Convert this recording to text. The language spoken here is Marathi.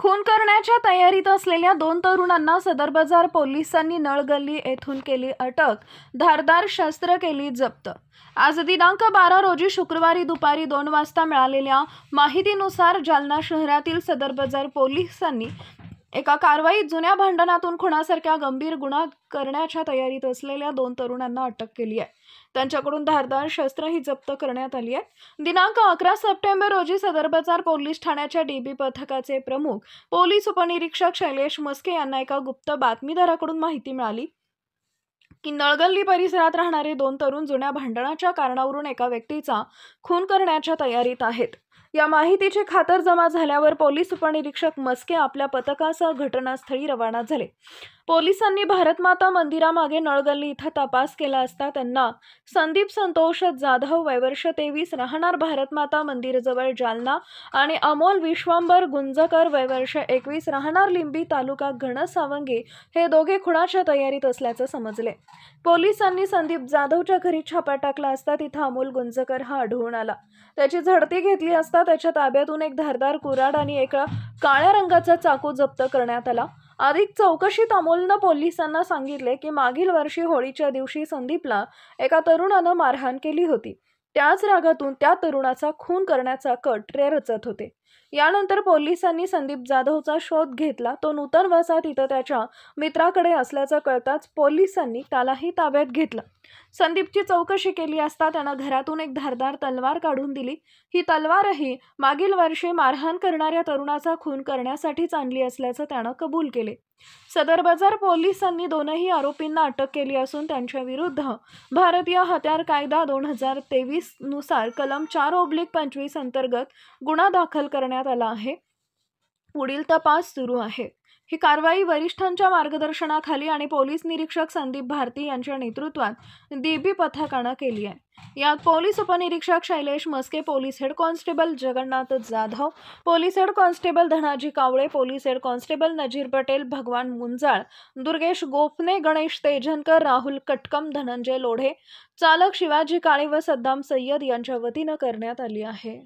खून करण्याच्या तयारीत असलेल्या 2 तरुणांना सदर बाजार पोलिसांनी नळगल्ली येथून केली अटक, धारदार शस्त्र केली जप्त। आज दिनांक 12 रोजी शुक्रवारी दुपारी 2 वाजता मिळालेल्या माहितीनुसार जालना शहरातील सदर बाजार पोलिसांनी एका कारवाईत जुन्या भांडणातून खुनासारख्या गंभीर गुन्हा करण्याच्या तयारीत असलेल्या 2 तरुणांना अटक केली आहे। त्यांच्याकडून धारदार शस्त्रही जप्त करण्यात आली आहे। दिनांक 11 सप्टेंबर रोजी सदर बाजार पोलीस ठाण्याच्या डीबी पथकाचे प्रमुख पोलीस उपनिरीक्षक शैलेश मस्के यांना एका गुप्त बातमीदाराकडून माहिती मिळाली की नळगल्ली परिसरात राहणारे 2 तरुण जुन्या भांडणाच्या कारणावरून एका व्यक्तीचा खून करण्याच्या तयारीत आहेत। या माहितीची खातरजमा झाल्यावर पोलीस उपनिरीक्षक मस्के आपल्या पथकासह घटनास्थळी रवाना झाले। पोलिसांनी भारतमाता मंदिरामागे नळगल्ली इथं तपास केला असता त्यांना संदीप संतोष जाधव वय वर्ष 23 राहणार भारतमाता मंदिरजवळ जालना आणि अमोल विश्वंभर गुंजकर वय वर्ष 21 राहणार लिंबी तालुका घनसावंगी हे दोघे खुनाच्या तयारीत असल्याचं समजले। पोलिसांनी संदीप जाधवच्या घरी छापा टाकला असता तिथं अमोल गुंजकर हा आढळून आला। त्याची झडती घेतली असता त्याच्या ताब्यातून एक धारदार कुऱ्हाड आणि एक काळ्या रंगाचा चाकू जप्त करण्यात आला। अधिक चौकशीत अमोलनं पोलिसांना सांगितले की मागील वर्षी होळीच्या दिवशी संदीपला एका तरुणानं मारहाण केली होती। त्याच रागातून त्या तरुणाचा खून करण्याचा कट रचत होते। यानंतर पोलिसांनी संदीप जाधवचा शोध घेतला। तो नूतन वसाहत इथं त्याच्या मित्राकडे असल्याचं कळताच पोलिसांनी त्यालाही ताब्यात घेतलं। संदीपची चौकशी केली असता त्यानं घरातून एक धारदार तलवार काढून दिली। ही तलवारही मागील वर्षी मारहाण करणाऱ्या तरुणाचा खून करण्यासाठीच आणली असल्याचं त्यानं कबूल केले। सदर बाजार पोलिसांनी दोनही आरोपींना अटक केली असून त्यांच्या विरुद्ध भारतीय हत्यार कायदा 2023 नुसार कलम 4/25 अंतर्गत गुन्हा दाखल करण्यात आला आहे। पुढील तपास सुरू आहे। ही कारवाई वरिष्ठांच्या मार्गदर्शनाखाली आणि पोलीस निरीक्षक संदीप भारती यांच्या नेतृत्वात डीबी पथकानं केली आहे। यात पोलीस उपनिरीक्षक Shailesh Maske, police head constable Jagannath Jadhav, police head constable Dhanaji Kawale, police head constable Nazir Patel, Bhagwan Munjal, Durgesh गोपने, Ganesh Tejankar, Rahul Katakam, Dhananjay Lodhe, चालक शिवाजी काळे व सद्दाम सय्यद यांच्या वतीनं करण्यात आली आहे।